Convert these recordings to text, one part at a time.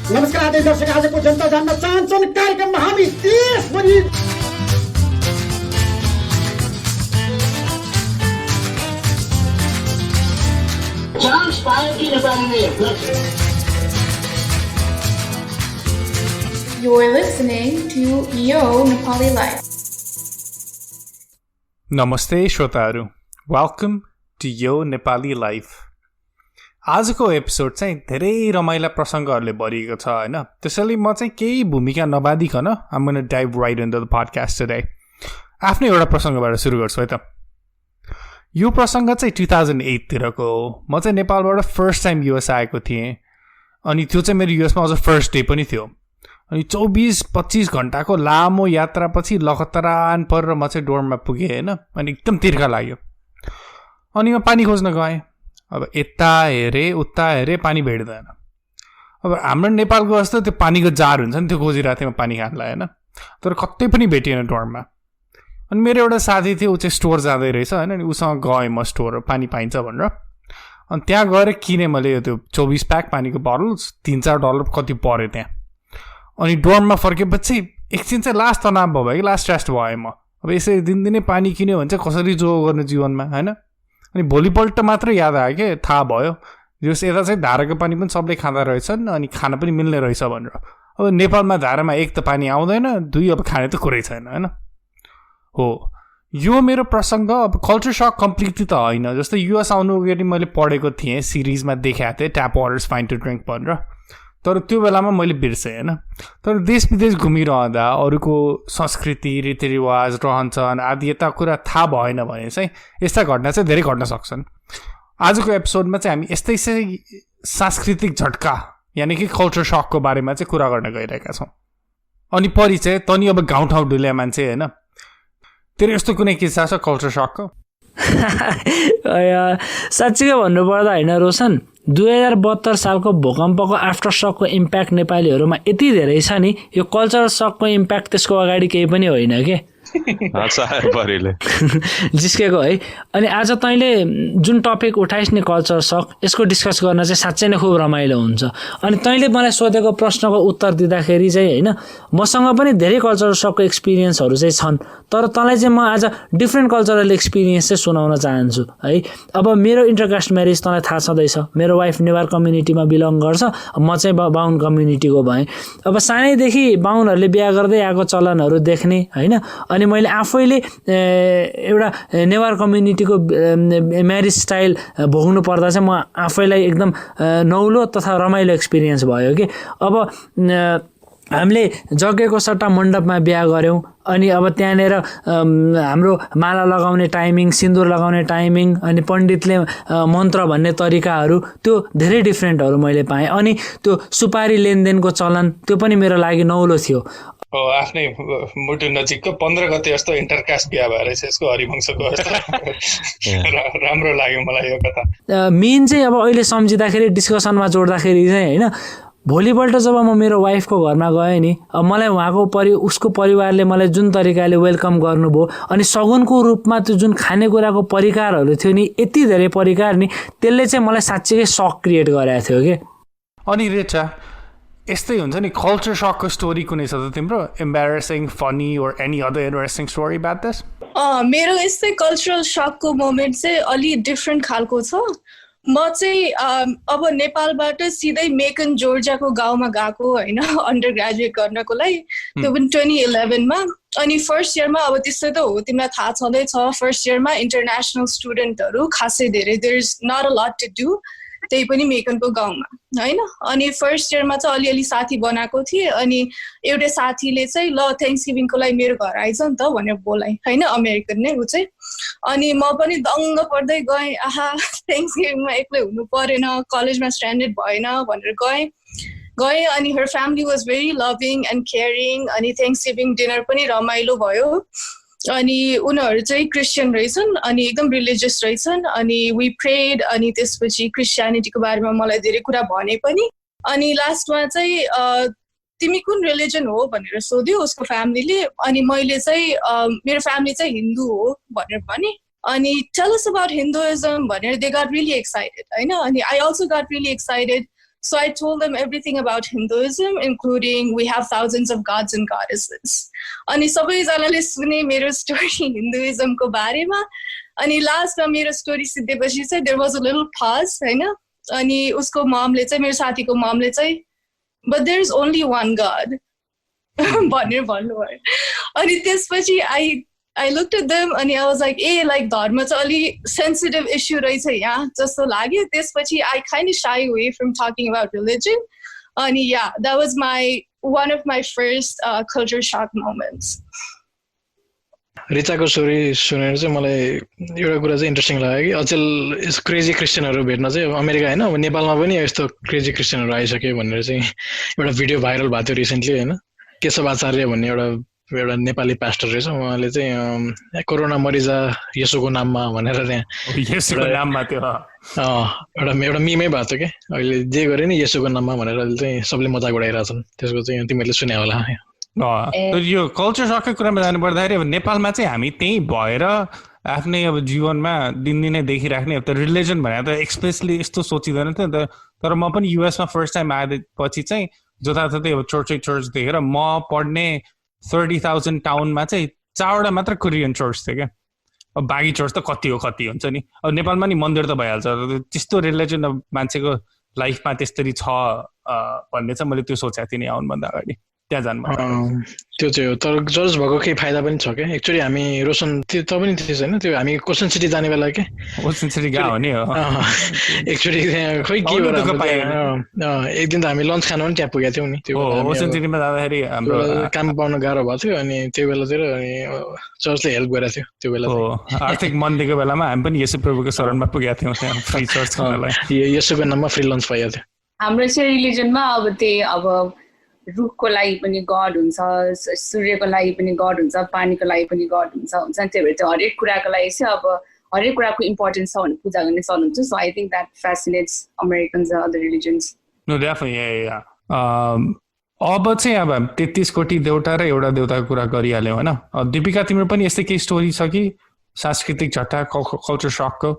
नमस्कार आदरणीय दर्शक, आजको जनता जान्न चाहन्छन् कार्यक्रममा हामी देशभरि चान्स पायो कि नेपालीले। You're listening to Yo Nepali Life. नमस्ते श्रोताहरू, वेलकम टु यो नेपाली लाइफ। आजको एपिसोड चाहिँ धेरै रमाइला प्रसङ्गहरूले भरिएको छ होइन, त्यसैले म चाहिँ केही भूमिका नबाधिकन I'm going to dive right into the podcast today। आफ्नो एउटा प्रसङ्गबाट सुरु गर्छु है त। यो प्रसङ्ग चाहिँ 2008 तिरको हो। म चाहिँ नेपालबाट फर्स्ट टाइम युएस आएको थिएँ, अनि त्यो चाहिँ मेरो युएसमा अझ फर्स्ट डे पनि थियो। अनि 24-25 घन्टाको लामो यात्रापछि लखतरान परेर म चाहिँ डोर्ममा पुगेँ होइन। अनि एकदम तिर्खा लाग्यो, अनि म पानी खोज्न गएँ। अब यता हेरेँ उता हेरेँ, पानी भेट्दैन। अब हाम्रो नेपालको जस्तो त्यो पानीको जार हुन्छ नि, त्यो खोजिरहेको थिएँ म पानी खानलाई होइन, तर कतै पनि भेटिएन डोर्ममा। अनि मेरो एउटा साथी थियो, ऊ चाहिँ स्टोर जाँदै रहेछ होइन, अनि उसँग गएँ म स्टोर, पानी पाइन्छ भनेर। अनि त्यहाँ गएर किनेँ मैले त्यो 24 प्याक पानीको बोटल्स, $3-4 कति पऱ्यो त्यहाँ। अनि डोर्ममा फर्केपछि एकछिन चाहिँ लास्ट तनाव भयो कि लास्ट स्ट्रेस भएँ म। अब यसरी दिनदिनै पानी किन्यो भने चाहिँ कसरी जो गर्ने जीवनमा होइन। अनि भोलिपल्ट मात्र याद आयो कि थाहा भयो जस यता चाहिँ धाराको पानी पनि सबले खाँदा रहेछन्, अनि खान पनि मिल्ने रहेछ भनेर। अब नेपालमा धारामा एक त पानी आउँदैन, दुई अब खाने त कुरै छैन होइन। हो, यो मेरो प्रसङ्ग अब कल्चर सक कम्प्लिटली त होइन। जस्तै युएस आउनु अगाडि मैले पढेको थिएँ, सिरिजमा देखाएको थिएँ tap waters fine to drink भनेर, तर त्यो बेलामा मैले बिर्सेँ होइन। तर देश विदेश घुमिरहँदा अरूको संस्कृति, रीतिरिवाज, रहनसहन आदि यता कुरा थाहा भएन भने चाहिँ यस्ता घटना चाहिँ धेरै घट्न सक्छन्। आजको एपिसोडमा चाहिँ हामी यस्तै सांस्कृतिक झट्का यानि कि कल्चर सकको बारेमा चाहिँ कुरा गर्न गइरहेका छौँ। अनि परिचय तनी अब गाउँठाउँ डुल्या मान्छे होइन, तेरो यस्तो कुनै किस्सा छ कल्चर सकको? साँच्चीकै भन्नुपर्दा होइन रोशन, 2072 सालको भूकम्पको आफ्टर सकको इम्प्याक्ट नेपालीहरूमा यति धेरै छ नि, यो कल्चरल सकको इम्प्याक्ट त्यसको अगाडि केही पनि होइन के। जिस्केको है। अनि आज तैँले जुन टपिक उठाइस् नि कल्चर सक, यसको डिस्कस गर्न चाहिँ साँच्चै नै खुब रमाइलो हुन्छ। अनि तैँले मलाई सोधेको प्रश्नको उत्तर दिँदाखेरि चाहिँ होइन, मसँग पनि धेरै कल्चरल सकको एक्सपिरियन्सहरू चाहिँ छन्, तर तँलाई चाहिँ म आज डिफ्रेन्ट कल्चरल एक्सपिरियन्स चाहिँ सुनाउन चाहन्छु है। अब मेरो इन्टरकास्ट म्यारेज तँलाई थाहा छँदैछ, मेरो वाइफ नेवार कम्युनिटीमा बिलङ गर्छ, म चाहिँ बाहुन कम्युनिटीको भएँ। अब सानैदेखि बाहुनहरूले बिहा गर्दै आएको चलनहरू देख्ने होइन, अनि मैले आफैले एउटा नेवार कम्युनिटीको म्यारिज स्टाइल भोग्नु पर्दा चाहिँ म आफैलाई एकदम नौलो तथा रमाइलो एक्सपिरियन्स भयो कि। अब हामीले जग्गेको सट्टा मण्डपमा बिहा गऱ्यौँ, अनि अब त्यहाँनिर हाम्रो माला लगाउने टाइमिङ, सिन्दुर लगाउने टाइमिङ, अनि पण्डितले मन्त्र भन्ने तरिकाहरू, त्यो धेरै डिफ्रेन्टहरू मैले पाएँ। अनि त्यो सुपारी लेनदेनको चलन, त्यो पनि मेरो लागि नौलो थियो। आफ्नै मुटु नजिकको 15 गते जस्तो इन्टरकास्ट बिहा भएर यसको हरिवंशको राम्रो लाग्यो मलाई यो कथा। मेन चाहिँ अब अहिले सम्झिँदाखेरि, डिस्कसनमा जोड्दाखेरि चाहिँ होइन, भोलिपल्ट जब म मेरो वाइफको घरमा गएँ नि, अब मलाई उसको परिवारले मलाई जुन तरिकाले वेलकम गर्नुभयो, अनि सगुनको रूपमा त्यो जुन खानेकुराको परिकारहरू थियो नि, यति धेरै परिकार नि, त्यसले चाहिँ मलाई साँच्चीकै सक क्रिएट गरेको थियो कि। अनि रेचा यस्तै हुन्छ नि, कल्चर सकको स्टोरी कुनै छ त तिम्रो? एम्बारेसिङ, funny or any other interesting story about this? मेरो यस्तै कल्चरल सकको मोमेन्ट चाहिँ अलि डिफ्रेन्ट खालको छ। म चाहिँ अब नेपालबाट सिधै मेकन जोर्जियाको गाउँमा गएको होइन, अन्डर ग्रेजुएट गर्नको लागि, त्यो पनि 2011 मा। अनि फर्स्ट इयरमा अब त्यस्तै त हो, तिमीलाई थाहा छँदैछ, फर्स्ट इयरमा इन्टरनेसनल स्टुडेन्टहरू खासै धेरै, there is not a lot to do, त्यही पनि मेकनको गाउँमा होइन। अनि फर्स्ट इयरमा चाहिँ अलिअलि साथी बनाएको थिएँ, अनि एउटै साथीले चाहिँ ल थ्याङ्क्स गिभिङको लागि मेरो घर आइज नि त भनेर बोलाएँ होइन, अमेरिकन नै ऊ चाहिँ। अनि म पनि दङ्ग पर्दै गएँ, आहा थ्याङ्क्स गिभिङमा एक्लै हुनु परेन, कलेजमा स्ट्यान्डर्ड भएन भनेर गएँ। अनि हर family was very loving and caring, अनि थ्याङ्क्स गिभिङ डिनर पनि रमाइलो भयो। अनि उनीहरू चाहिँ क्रिस्चियन रहेछन्, अनि एकदम रिलिजियस रहेछन्, अनि वी प्रेड, अनि त्यसपछि क्रिस्चियनिटीको बारेमा मलाई धेरै कुरा भने पनि। अनि लास्टमा चाहिँ तिमी कुन रिलिजन हो भनेर सोध्यो उसको फ्यामिलीले, अनि मैले चाहिँ मेरो फ्यामिली चाहिँ हिन्दू हो भनेर भने। अनि tell us about Hinduism भनेर they got really excited होइन। अनि I also got really excited, So I told them everything about Hinduism, including we have thousands of gods and goddesses. Ani सबैजनाले सुने मेरो story Hinduism को बारेमा. अनि लास्टमा मेरो story सिद्धेपछि चाहिँ there was a little pause, हैन? अनि उसको ममले चाहिँ मेरो साथीको ममले चाहिँ but there is only one God. भनेर भन्नुभयो. अनि त्यसपछि I looked at them and I was like, hey, like dharma is a sensitive issue right here. Just so lagi. त्यसपछि I kind of shy away from talking about religion. And yeah, that was one of my first culture shock moments. रिचाको story सुनेर चाहिँ मलाई एउटा कुरा चाहिँ interesting लाग्यो कि अचेल क्रेजी क्रिस्चियनहरू भेट्न चाहिँ अमेरिका होइन अब नेपालमा पनि यस्तो क्रेजी क्रिस्चियनहरू आइसक्यो भनेर चाहिँ एउटा भिडियो भाइरल भएको थियो रिसेन्टली होइन केशव आचार्य भन्ने एउटा नेपाली पास्टर रहेछ उहाँले चाहिँ कोरोना मरिजा येशूको नाममा भनेर त्यहाँ येशूको नाममा त्यो एउटा मिमै भएको थियो कि अहिले जे गरे नि येशूको नाममा भनेर अहिले चाहिँ सबले मजाक उडाइरहेछन् त्यसको चाहिँ तिमीहरूले सुने होला यो कल्चर सककै कुरामा जानु पर्दाखेरि अब नेपालमा चाहिँ हामी त्यही भएर आफ्नै अब जीवनमा दिनदिनै देखिराख्ने अब त रिलिजन भनेर त एक्सप्रेसली यस्तो सोचिँदैन थियो नि त तर म पनि युएसमा फर्स्ट टाइम आएपछि चाहिँ जताततै अब चर्च देखेर म पढ्ने 30,000 टाउनमा चाहिँ 4वटा मात्र कोरियन चर्च थियो क्या अब बाँकी चर्च त कति हुन्छ नि अब नेपालमा नि मन्दिर त भइहाल्छ त्यस्तो रिलिजन अब मान्छेको लाइफमा त्यसरी छ भन्ने चाहिँ मैले त्यो सोचेको थिएँ नि आउनुभन्दा अगाडि त्यहाँ जानु त्यो चाहिँ तर चर्च भएको केही फाइदा पनि छ क्या एक्चुअली हामी रोशन त पनि थिएछ होइन त्यो हामी कोसन सिटी जाने बेला के कोसन सिटी गएको हो नि एक्चुअली त्यहाँ खोइ के एक दिन त हामी लन्च खान पनि त्यहाँ पुगेको थियौँ नि त्यो कोसन सिटीमा जाँदाखेरि हाम्रो काम पाउन गाह्रो भएको थियो अनि त्यो बेलातिर चर्चले हेल्प गरेको थियो त्यो बेला आर्थिक मन्दीको बेलामा हामी पनि येशू प्रभुको शरणमा पुगेका थियौँ त्यहाँ फ्री चर्च खानलाई येशूको नाममा फ्री लन्च पाइएको थियो हाम्रो चाहिँ रिलिजनमा अब त्यही अब रुखको लागि पनि गड हुन्छ सूर्यको लागि पनि गड हुन्छ पानीको लागि पनि गड हुन्छ त्यही भएर चाहिँ हरेक कुराको लागि चाहिँ अब हरेक कुराको इम्पोर्टेन्स छ भने पूजा गर्ने चल्नुहुन्छ so I think that fascinates Americans र अदर रिलिजन्स नो डेफिनेटली अब चाहिँ अब 33 कोटी देउता र एउटा देउताको कुरा गरिहाल्यौँ होइन दीपिका तिम्रो पनि यस्तै केही स्टोरी छ कि सांस्कृतिक झट्टा कल्चर सकको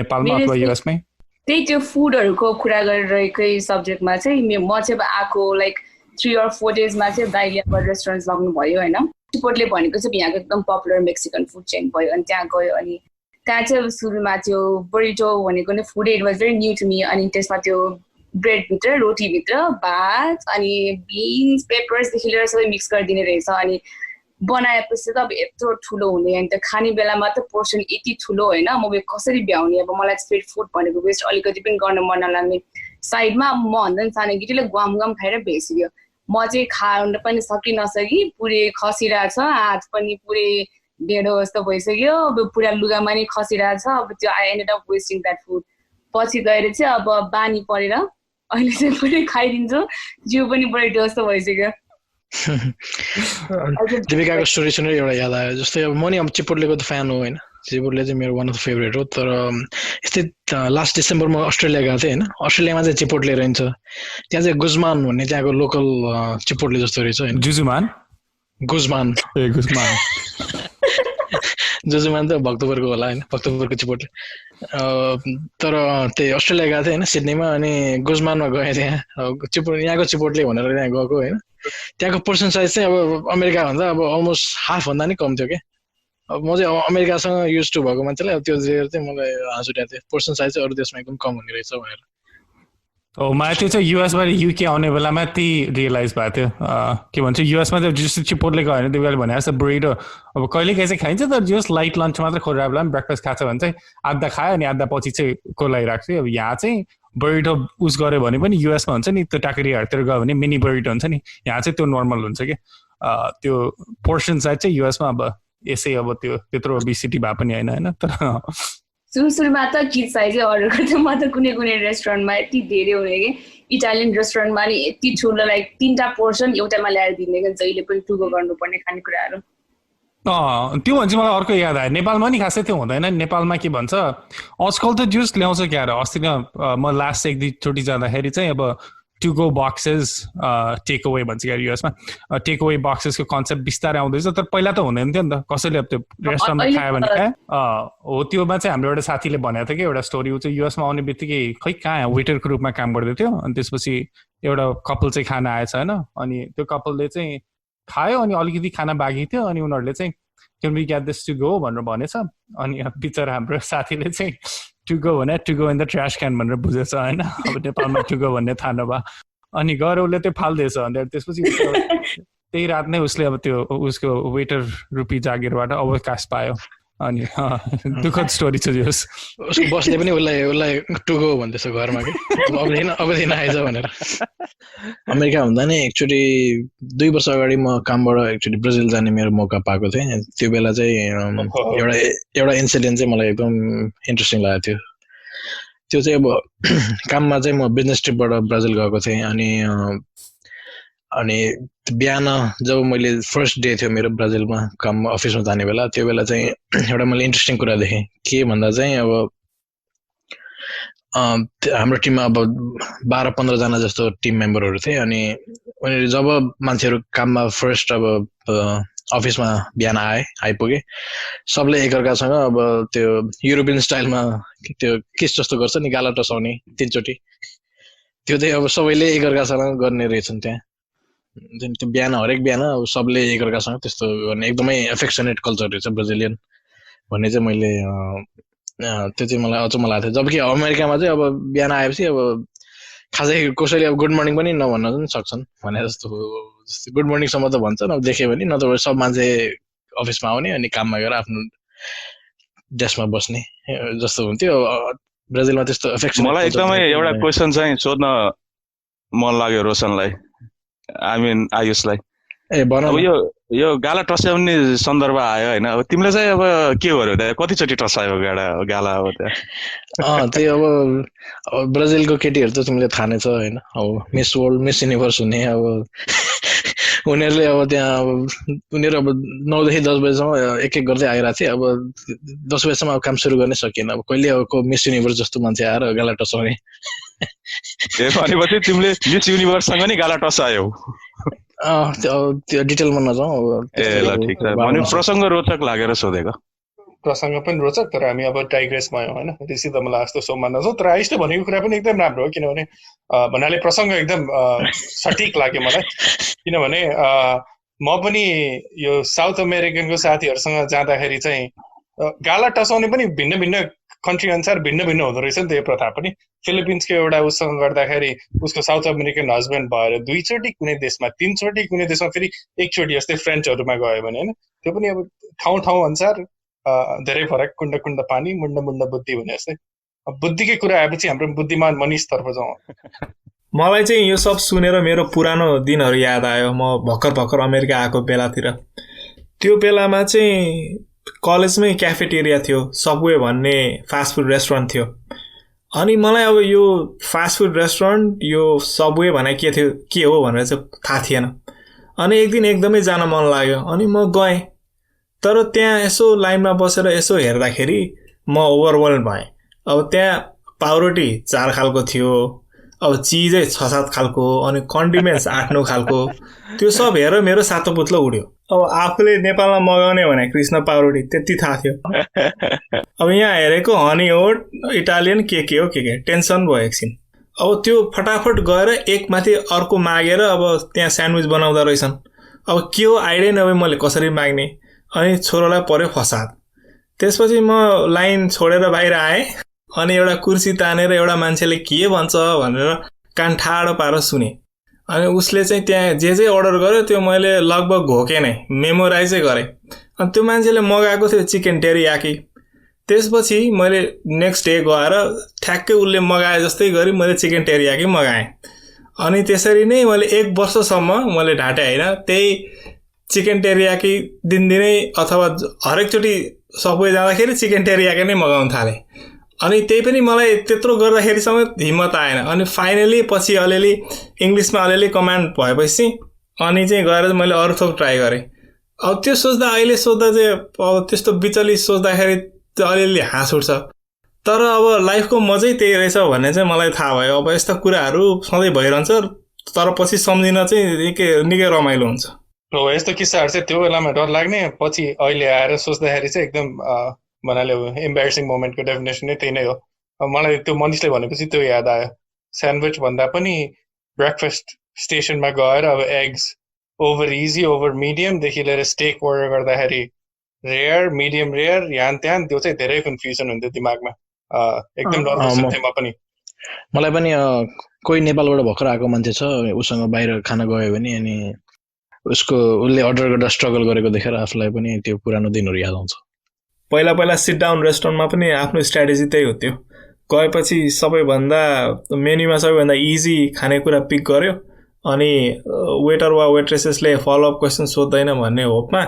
नेपालमा अथवा युएसमै त्यही त्यो फुडहरूको कुरा गरिरहेकै सब्जेक्टमा चाहिँ म चाहिँ आएको लाइक 3 or 4 डेजमा चाहिँ दाइलियाबाट रेस्टुरेन्ट्स लाग्नु भयो होइन चिपोटले भनेको चाहिँ यहाँको एकदम पपुलर मेक्सिकन फुड चेन भयो अनि त्यहाँ गयो अनि त्यहाँ चाहिँ अब सुरुमा त्यो बुरिटो भनेको नै food it was very new to me अनि त्यसमा त्यो ब्रेडभित्र रोटीभित्र भात अनि बिन्स पेपर्सदेखि लिएर सबै मिक्स गरिदिने रहेछ अनि बनाएपछि त अब यत्रो ठुलो हुने अनि त खाने बेलामा त पोर्सन यति ठुलो होइन म कसरी भ्याउने अब मलाई स्ट्रिट फुड भनेको वेस्ट अलिकति पनि गर्न मन नलाग्ने साइडमा म भन्दा नि सानो केटीले गुम खाएर भइसक्यो म चाहिँ खान पनि नसकी पुरै खसिरहेछ हात पनि पुरै ढेँडो जस्तो भइसक्यो अब पुरा लुगामा नि खसिरहेछ अब त्यो I ended up wasting that food पछि गएर चाहिँ अब बानी परेर अहिले चाहिँ पुरै खाइदिन्छु जिउ पनि पुरै जस्तो भइसक्यो दीपिकाको स्टोरी सुनेर एउटा याद आयो जस्तै अब म नि अब चिपोटलेको त फ्यान हो होइन चिपोटले चाहिँ मेरो वान अफ द फेभरेट हो तर यस्तै लास्ट डिसेम्बरमा अस्ट्रेलिया गएको थिएँ होइन अस्ट्रेलियामा चाहिँ चिपोटले रहन्छ त्यहाँ चाहिँ गुजमान भन्ने त्यहाँको लोकल चिपोटले जस्तो रहेछ होइन गुजमान जुजुमान त भक्तपुरको होला होइन भक्तपुरको चिपोटले तर त्यही अस्ट्रेलिया गएको थिएँ होइन सिडनीमा अनि गुजमानमा गएँ त्यहाँ यहाँको चिपोटले भनेर त्यहाँ गएको होइन त्यहाँको पर्सन साइज चाहिँ अब अमेरिका भन्दा अब अलमोस्ट हाफ भन्दा नि कम थियो क्या अब म चाहिँ अमेरिकासँग युज टु भएको मान्छेलाई अब त्यो देखेर चाहिँ मलाई हाँस उठाएको थियो पर्सन साइज चाहिँ अरू देशमा एकदम कम हुने रहेछ भनेर मलाई त्यो चाहिँ युएसबाट युके आउने बेलामा त्यही रियलाइज भएको थियो के भन्छ युएसमा चाहिँ जस्तो चिपोटले गयो भने त्यो बेला भने जस्तो ब्रेडो अब कहिले काहीँ चाहिँ खाइन्छ तर जस लाइट लन्च मात्र खोजेर बेला पनि ब्रेकफास्ट खान्छ भने चाहिँ आधा खायो अनि आधा पछि चाहिँ कोलाइराख्छ अब यहाँ चाहिँ बरिटो उस गऱ्यो भने पनि युएसमा हुन्छ नि त्यो टाकरीहरूतिर गयो भने मिनी बरिटो हुन्छ नि यहाँ चाहिँ त्यो नर्मल हुन्छ कि त्यो पोर्सन साइज चाहिँ युएसमा अब यसै अब त्यो त्यत्रो ओबेसिटी भए पनि होइन तर सुरुमा त किड साइजै अर्डर गर्थेँ म त कुनै रेस्टुरेन्टमा यति धेरै हुने कि इटालियन रेस्टुरेन्टमा नि यति ठुलो लाइक 3टा पोर्सन एउटामा ल्याएर दिने कि जहिले पनि टुगो गर्नुपर्ने खानेकुराहरू त्यो भन्छ मलाई अर्को याद आयो नेपालमा नि खासै त्यो हुँदैन नेपालमा के भन्छ आजकल त जुस ल्याउँछ क्या अस्ति म लास्ट एक दुईचोटि जाँदाखेरि चाहिँ अब to go boxes take away भन्छ क्या युएसमा टेक अवे बक्सेसको कन्सेप्ट बिस्तारै आउँदैछ तर पहिला त हुँदैन थियो नि त कसैले अब त्यो रेस्टुरेन्टमा खायो भने हो त्योमा चाहिँ हाम्रो एउटा साथीले भनेको थियो कि एउटा स्टोरी ऊ चाहिँ युएसमा आउने बित्तिकै खै कहाँ वेटरको रूपमा काम गर्दै थियो अनि त्यसपछि एउटा कपल चाहिँ खाना आएछ होइन अनि त्यो कपलले चाहिँ खायो अनि अलिकति खाना बाँकी थियो अनि उनीहरूले चाहिँ can we get this to go भनेर भनेछ अनि बिचरा हाम्रो साथीले चाहिँ टु गो भने to go in the trash can भनेर बुझेछ होइन अब नेपालमा टु गो भन्ने थाहा नभए अनि गएर उसले त्यो फाल्दैछ अनि त्यसपछि त्यही रात नै उसले अब त्यो उसको वेटर रुपी जागिरबाट अवकाश पायो अनि दुःखद स्टोरी छ यो उसको बसले पनि उसलाई टुगो भन्दैछ घरमा कि अब आएछ भनेर अमेरिका हुँदा नि एकचोटि 2 वर्ष अगाडि म कामबाट एकचोटि ब्राजिल जाने मेरो मौका पाएको थिएँ त्यो बेला चाहिँ एउटा इन्सिडेन्ट चाहिँ मलाई एकदम इन्ट्रेस्टिङ लागेको थियो त्यो चाहिँ अब काममा चाहिँ म बिजनेस ट्रिपबाट ब्राजिल गएको थिएँ अनि बिहान जब मैले फर्स्ट डे थियो मेरो ब्राजिलमा काम अफिसमा जाने बेला त्यो बेला चाहिँ एउटा मैले इन्ट्रेस्टिङ कुरा देखेँ के भन्दा चाहिँ अब हाम्रो टिममा अब 12-15 जना जस्तो टिम मेम्बरहरू थिए अनि उनीहरू जब मान्छेहरू काममा फर्स्ट अब अफिसमा बिहान आइपुगे सबले एकअर्कासँग अब त्यो युरोपियन स्टाइलमा त्यो किस जस्तो गर्छ नि गाला टसाउने 3 चोटि त्यो चाहिँ अब सबैले एकअर्कासँग गर्ने रहेछन् त्यहाँ त्यो बिहान हरेक बिहान अब सबले एकअर्कासँग त्यस्तो गर्ने एकदमै एफेक्सनेट कल्चर रहेछ ब्राजिलियन भन्ने चाहिँ मैले त्यो चाहिँ मलाई अचम्म लाग्थ्यो जबकि अमेरिकामा चाहिँ अब बिहान आएपछि अब खासै कसैले अब गुड मर्निङ पनि नभन्न पनि सक्छन् भने जस्तो गुड मर्निङसम्म त भन्छन् अब देख्यो भने नत्र सब मान्छे अफिसमा आउने अनि काममा गएर आफ्नो डेस्कमा बस्ने जस्तो हुन्थ्यो ब्राजिलमा त्यस्तो एफेक्सन मलाई एकदमै एउटा क्वेसन चाहिँ सोध्न मन लाग्यो रोशनलाई आई मिन आयुषलाई अब यो गाला टस्याउने सन्दर्भ आयो होइन अब तिमीले चाहिँ अब के गर्यो त्यहाँ कतिचोटि टसायो गाला अब त्यहाँ त्यही अब ब्राजिलको केटीहरू त तिमीले थाहा नै छ होइन अब मिस वर्ल्ड मिस युनिभर्स हुने अब उनीहरूले अब त्यहाँ अब उनीहरू अब 9 देखि 10 बजीसम्म एक गर्दै आइरहेको थिए अब 10 बजीसम्म अब काम सुरु गर्नै सकिएन अब कहिले अब मिस युनिभर्स जस्तो मान्छे आएर गाला टसाउने भनेपछि तिमीले मिस युनिभर्ससँग नि गाला टसायौ त्यो डिटेलमा नजाउँ अब ए ल ठिक छ भने प्रसङ्ग रोचक लागेर सोधेको प्रसङ्ग पनि रोचक तर हामी अब डाइग्रेस भयौँ होइन ऋषि त मलाई जस्तो सोमा नजाउँ तर आयुषले भनेको कुरा पनि एकदम राम्रो हो किनभने भन्नाले प्रसङ्ग एकदम सठिक लाग्यो मलाई किनभने म पनि यो साउथ अमेरिकनको साथीहरूसँग जाँदाखेरि चाहिँ गाला टसाउने पनि भिन्न भिन्न कन्ट्री अनुसार भिन्न भिन्न हुँदो रहेछ नि त यो प्रथा पनि फिलिपिन्सको एउटा उसँग गर्दाखेरि उसको साउथ अमेरिकन हस्बेन्ड भएर 2 चोटि कुनै देशमा 3 चोटि कुनै देशमा फेरि 1 चोटि जस्तै फ्रेन्चहरूमा गयो भने होइन त्यो पनि अब ठाउँ अनुसार धेरै फरक कुण्ड पानी मुण्ड बुद्धि भने जस्तै बुद्धिकै कुरा आएपछि हाम्रो बुद्धिमान मनिषतर्फ जाउँ मलाई चाहिँ यो सब सुनेर मेरो पुरानो दिनहरू याद आयो म भर्खर अमेरिका आएको बेलातिर त्यो बेलामा चाहिँ कलेजमै क्याफेटेरिया थियो सबवे भन्ने फास्ट फुड रेस्टुरेन्ट थियो अनि मलाई अब यो फास्ट फुड रेस्टुरेन्ट यो सबवे भने के हो भनेर चाहिँ थाहा थिएन अनि एक दिन एकदमै जान मन लाग्यो अनि म गएँ तर त्यहाँ यसो लाइनमा बसेर यसो हेर्दाखेरि म ओभरवेल्म भएँ अब त्यहाँ पाउरोटी 4 खालको थियो अब चिजै 6-7 खालको अनि कन्डिमेन्ट्स 8-9 खालको त्यो सब हेरेर मेरो सातो पुत्लो उड्यो अब आफूले नेपालमा मगाउने भने कृष्ण पाउरोटी त्यति थाहा थियो अब यहाँ हेरेको हनी ओट इटालियन के हो टेन्सन भयो एकछिन अब त्यो फटाफट गएर एक माथि अर्को मागेर अब त्यहाँ स्यान्डविच बनाउँदा रहेछन् अब के हो आइडिया नभए मैले कसरी माग्ने अनि छोरोलाई पर्यो फसाद त्यसपछि म लाइन छोडेर बाहिर आएँ अनि एउटा कुर्सी तानेर एउटा मान्छेले के भन्छ भनेर कान ठाडो पारेर सुने अनि उसले चाहिँ त्यहाँ जे अर्डर गर्यो त्यो मैले लगभग घोकेँ नै मेमोराइजै गरेँ अनि त्यो मान्छेले मगाएको थियो चिकन टेरियाकी त्यसपछि मैले नेक्स्ट डे गएर ठ्याक्कै उसले मगाए जस्तै गरी मैले चिकन टेरियाकी मगाएँ अनि त्यसरी नै मैले 1 वर्षसम्म मैले ढाँटे होइन त्यही चिकन टेरियाकी दिनदिनै अथवा हरेकचोटि सबवे जाँदाखेरि चिकन टेरियाकी नै मगाउन थालेँ अनि त्यही पनि मलाई त्यत्रो गर्दाखेरिसम्म हिम्मत आएन अनि फाइनली पछि अलिअलि इङ्ग्लिसमा अलिअलि कमान्ड भएपछि अनि चाहिँ गएर मैले अरू थोक ट्राई गरेँ अब त्यो सोच्दा अहिले सोच्दा चाहिँ अब त्यस्तो बिचली सोच्दाखेरि अलिअलि हाँस उठ्छ तर अब लाइफको मजै त्यही रहेछ भन्ने चाहिँ मलाई थाहा भयो। अब यस्ता कुराहरू सधैँ भइरहन्छ, तर पछि सम्झिन चाहिँ निकै रमाइलो हुन्छ। हो, यस्तो किस्साहरू चाहिँ त्यो बेलामा डर लाग्ने, पछि अहिले आएर सोच्दाखेरि चाहिँ एकदम भन्नाले इम्बेरेसिङ मोमेन्टको डेफिनेसन नै त्यही नै हो। मलाई त्यो मनिषले भनेपछि त्यो याद आयो, स्यान्डविच भन्दा पनि ब्रेकफास्ट स्टेसनमा गएर अब एग्स ओभर इजी ओभर मिडियमदेखि लिएर स्टेक अर्डर गर्दाखेरि रेयर मिडियम रेयर यहाँ त्यहाँ त्यो चाहिँ धेरै कन्फ्युजन हुन्थ्यो दिमागमा। एकदम नर्भस हुन्थेँ म पनि। मलाई पनि कोही नेपालबाट भर्खर आएको मान्छे छ, उसँग बाहिर खाना गयो भने अनि उसले अर्डर गर्दा स्ट्रगल गरेको देखेर आफूलाई पनि त्यो पुरानो दिनहरू याद आउँछ। पहिला पहिला सिट डाउन रेस्टुरेन्टमा पनि आफ्नो स्ट्राटेजी त्यही हो। त्यो गएपछि सबैभन्दा मेन्यूमा सबैभन्दा इजी खानेकुरा पिक गर्यो, अनि वेटर वा वेट्रेसेसले फलोअप क्वेसन सोध्दैन भन्ने होपमा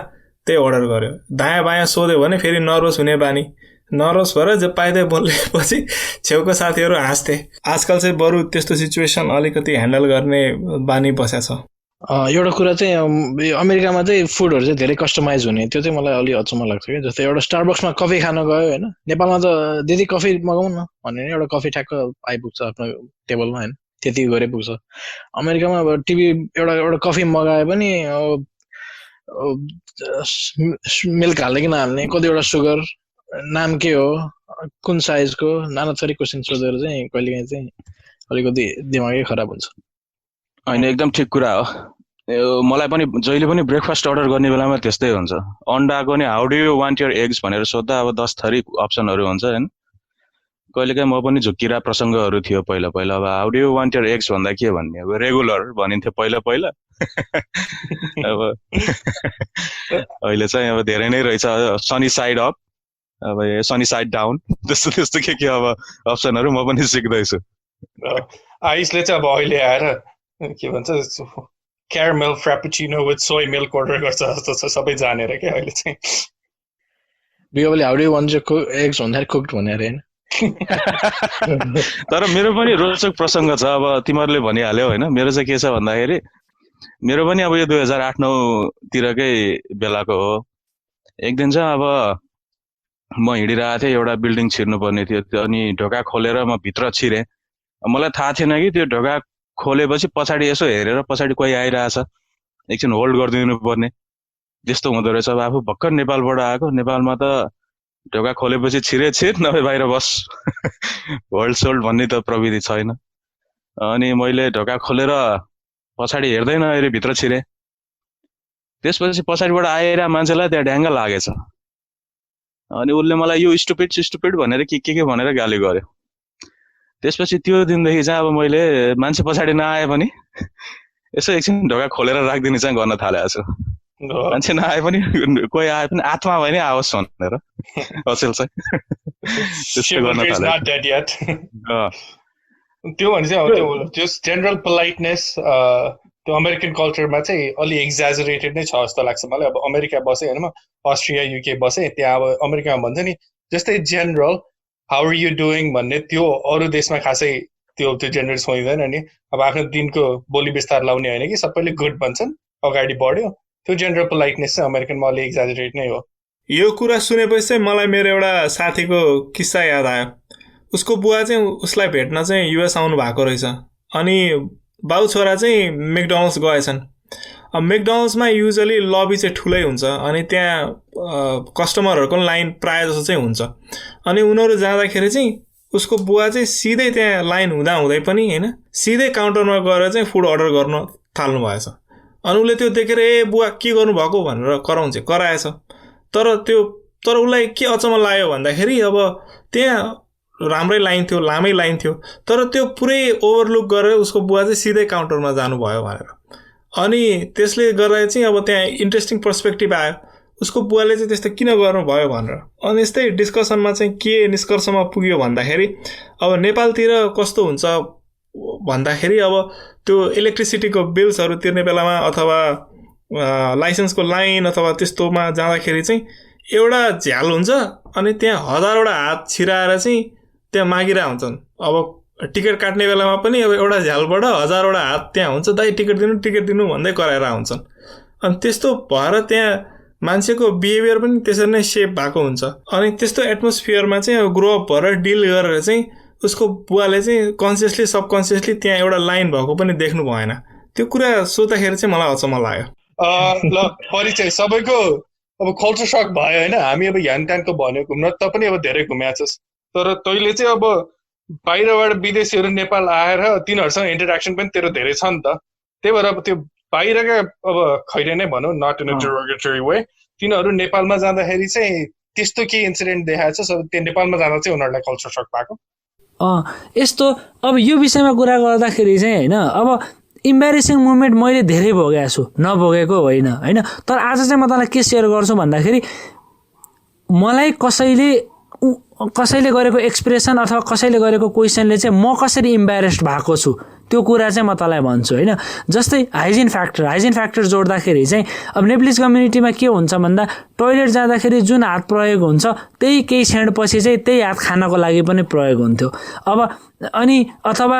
त्यही अर्डर गर्यो। दायाँ बायाँ सोध्यो भने फेरि नर्भस हुने बानी, नर्भस भएर जे पाइदियो बोलेपछि छेउको साथीहरू हाँस्थे। आजकल चाहिँ बरु त्यस्तो सिचुएसन अलिकति ह्यान्डल गर्ने बानी बसेको छ। एउटा कुरा चाहिँ अमेरिकामा चाहिँ फुडहरू चाहिँ धेरै कस्टमाइज हुने, त्यो चाहिँ मलाई अलि अचम्म लाग्छ कि। जस्तै एउटा स्टारबक्समा कफी खान गयो होइन, नेपालमा त दिदी कफी मगाउँ न भन्यो भने एउटा कफी ठ्याक्क आइपुग्छ आफ्नो टेबलमा होइन, त्यति गरे पुग्छ। अमेरिकामा अब टिभी एउटा कफी मगाए पनि मिल्क हाल्ने कि नहाल्ने, कतिवटा सुगर, नाम के हो, कुन साइजको, नाना थरी क्वेसन सोधेर चाहिँ कहिलेकाहीँ चाहिँ अलिकति दिमागै खराब हुन्छ। होइन, एकदम ठिक कुरा हो। मलाई पनि जहिले पनि ब्रेकफास्ट अर्डर गर्ने बेलामा त्यस्तै हुन्छ। अन्डाको नि how do you want your eggs भनेर सोद्धा अब 10 थरी अप्सनहरू हुन्छ होइन। कहिलेकाहीँ म पनि झुक्किरा प्रसङ्गहरू थियो पहिला पहिला। अब how do you want your eggs भन्दा के भन्ने, अब रेगुलर भनिन्थ्यो पहिला पहिला। अब अहिले चाहिँ अब धेरै नै रहेछ, सनी साइड अप, अब सनी साइड डाउन, त्यस्तो त्यस्तो के अब अप्सनहरू म पनि सिक्दैछु। आइसले चाहिँ अब अहिले आएर के भन्छ caramel frappuccino with soy milk order गर्छ जस्तो छ सबै जानेर क्या अहिले चाहिँ। बियोले how do you want your eggs भन्दाखेरि कुक्ड भनेर होइन। तर मेरो पनि रोचक प्रसङ्ग छ। अब तिमीहरूले भनिहाल्यौ होइन, मेरो चाहिँ के छ भन्दाखेरि मेरो पनि अब यो 2008-09 तिरकै बेलाको हो। एक दिन चाहिँ अब म हिँडिरहेको थिएँ, एउटा बिल्डिङ छिर्नुपर्ने थियो, अनि ढोका खोलेर म भित्र छिरेँ। मलाई थाहा थिएन कि त्यो ढोका खोलेपछि पछाडि यसो हेरेर पछाडि कोही आइरहेछ, एकछिन होल्ड गरिदिनु पर्ने त्यस्तो हुँदो रहेछ। अब आफू भर्खर नेपालबाट आएको, नेपालमा त ढोका खोलेपछि छिर नभए बाहिर बस, होल्ड सोल्ड भन्ने त प्रविधि छैन। अनि मैले ढोका खोलेर पछाडि हेर्दैन अहिले भित्र छिरेँ। त्यसपछि पछाडिबाट आएर मान्छेलाई त्यहाँ ढ्याङ्ग लागेछ, अनि उसले मलाई यो स्टुपिड भनेर के भनेर गाली गर्यो। त्यसपछि त्यो दिनदेखि चाहिँ अब मैले मान्छे पछाडि नआए पनि यसो एकछिन ढोका खोलेर राखिदिने चाहिँ गर्न थालेको छु। मान्छे नआए पनि कोही आए पनि आत्मा भए नि आओस् भनेर अचेल चाहिँ त्यस्तो गर्न थालेको। त्यो भने चाहिँ त्यो जस्ट जेनरल पोलाइटनेस त्यो अमेरिकन कल्चरमा चाहिँ अलि एक्जाजरेटेड नै छ जस्तो लाग्छ मलाई। अब अमेरिका बसेँ होइन, म अस्ट्रिया युके बसेँ, त्यहाँ अब अमेरिकामा भन्छ नि जस्तै general how are you doing भन्ने, त्यो अरू देशमा खासै त्यो जेनरल सोच्दैन नि। अब आफ्नो दिनको बोली विस्तार लाउने होइन कि सबैले गुड भन्छन्, अगाडि बढ्यो, त्यो जेनरल पोलाइटनेस चाहिँ अमेरिकनमा अलि एक्जाजरेट नै हो। यो कुरा सुनेपछि चाहिँ मलाई मेरो एउटा साथीको किस्सा याद आयो। उसको बुवा चाहिँ उसलाई भेट्न चाहिँ युएस आउनु भएको रहेछ, अनि बाउ छोरा चाहिँ मेकडोनल्ड्स गएछन्। अब मेकडोनल्ड्समा युजली लबी चाहिँ ठुलै हुन्छ, अनि त्यहाँ कस्टमरहरूको लाइन प्रायः जस्तो चाहिँ हुन्छ। अनि उनीहरू जाँदाखेरि चाहिँ उसको बुवा चाहिँ सिधै त्यहाँ लाइन हुँदै पनि होइन, सिधै काउन्टरमा गएर चाहिँ फुड अर्डर गर्न थाल्नु भएछ। अनि उसले त्यो देखेर ए बुवा के गर्नुभएको भनेर कराएछ। तर उसलाई के अचम्म लाग्यो भन्दाखेरि अब त्यहाँ राम्रै लाइन थियो, लामै लाइन थियो, तर त्यो पुरै ओभरलुक गरेर उसको बुवा चाहिँ सिधै काउन्टरमा जानुभयो भनेर। अनि त्यसले गर्दा चाहिँ अब त्यहाँ इन्ट्रेस्टिङ पर्सपेक्टिभ आयो, उसको बुवाले चाहिँ त्यस्तो किन गर्नुभयो भनेर। अनि यस्तै डिस्कसनमा चाहिँ के निष्कर्षमा पुग्यो भन्दाखेरि अब नेपालतिर कस्तो हुन्छ भन्दाखेरि अब त्यो इलेक्ट्रिसिटीको बिल्सहरू तिर्ने बेलामा अथवा लाइसेन्सको लाइन अथवा त्यस्तोमा जाँदाखेरि चाहिँ एउटा झ्याल हुन्छ, अनि त्यहाँ हजारवटा हात छिराएर चाहिँ त्यहाँ मागिरहेको हुन्छन्। अब टिकट काट्ने बेलामा पनि अब एउटा झ्यालबाट हजारवटा हात त्यहाँ हुन्छ, दाइ टिकट दिनु भन्दै कराएर हुन्छन्। अनि त्यस्तो भएर त्यहाँ मान्छेको बिहेभियर पनि त्यसरी नै सेप भएको हुन्छ। अनि त्यस्तो एटमोस्फियरमा चाहिँ अब ग्रो अप भएर डिल गरेर चाहिँ उसको बुवाले चाहिँ कन्सियसली सबकन्सियसली त्यहाँ एउटा लाइन भएको पनि देख्नु भएन। त्यो कुरा सोच्दाखेरि चाहिँ मलाई अचम्म लाग्यो। ल परिचय सबैको अब कल्चर सक भयो होइन। हामी अब ह्यान ट्यानको भन्यो घुम्न, त पनि अब धेरै घुमेको छस्, तर तैँले चाहिँ अब बाहिरबाट विदेशीहरू नेपाल आएर तिनीहरूसँग इन्टरेक्सन पनि तेरो धेरै छ नि त। त्यही भएर अब त्यो बाहिरका अब खैरे नै भनौँ, not in a derogatory way, तिनीहरू नेपालमा जाँदाखेरि चाहिँ त्यस्तो केही इन्सिडेन्ट देखाएको छ, त्यो नेपालमा जाँदा चाहिँ उनीहरूलाई कल्चर सक भएको। यस्तो अब यो विषयमा कुरा गर्दाखेरि चाहिँ होइन, अब इम्बेरेसिङ मोमेन्ट मैले धेरै भोगेको छु, नभोगेको होइन होइन। तर आज चाहिँ म तँलाई के सेयर गर्छु भन्दाखेरि मलाई कसैले गरेको एक्सप्रेसन अथवा कसैले गरेको क्वेसनले चाहिँ म कसरी इम्बेरेस्ड भएको छु त्यो कुरा चाहिँ म तँलाई भन्छु होइन। जस्तै हाइजिन फ्याक्टर जोड्दाखेरि चाहिँ अब नेप्लिज कम्युनिटीमा के हुन्छ भन्दा टोइलेट जाँदाखेरि जुन हात प्रयोग हुन्छ त्यही केही क्षणपछि चाहिँ त्यही हात खानको लागि पनि प्रयोग हुन्थ्यो। अब अनि अथवा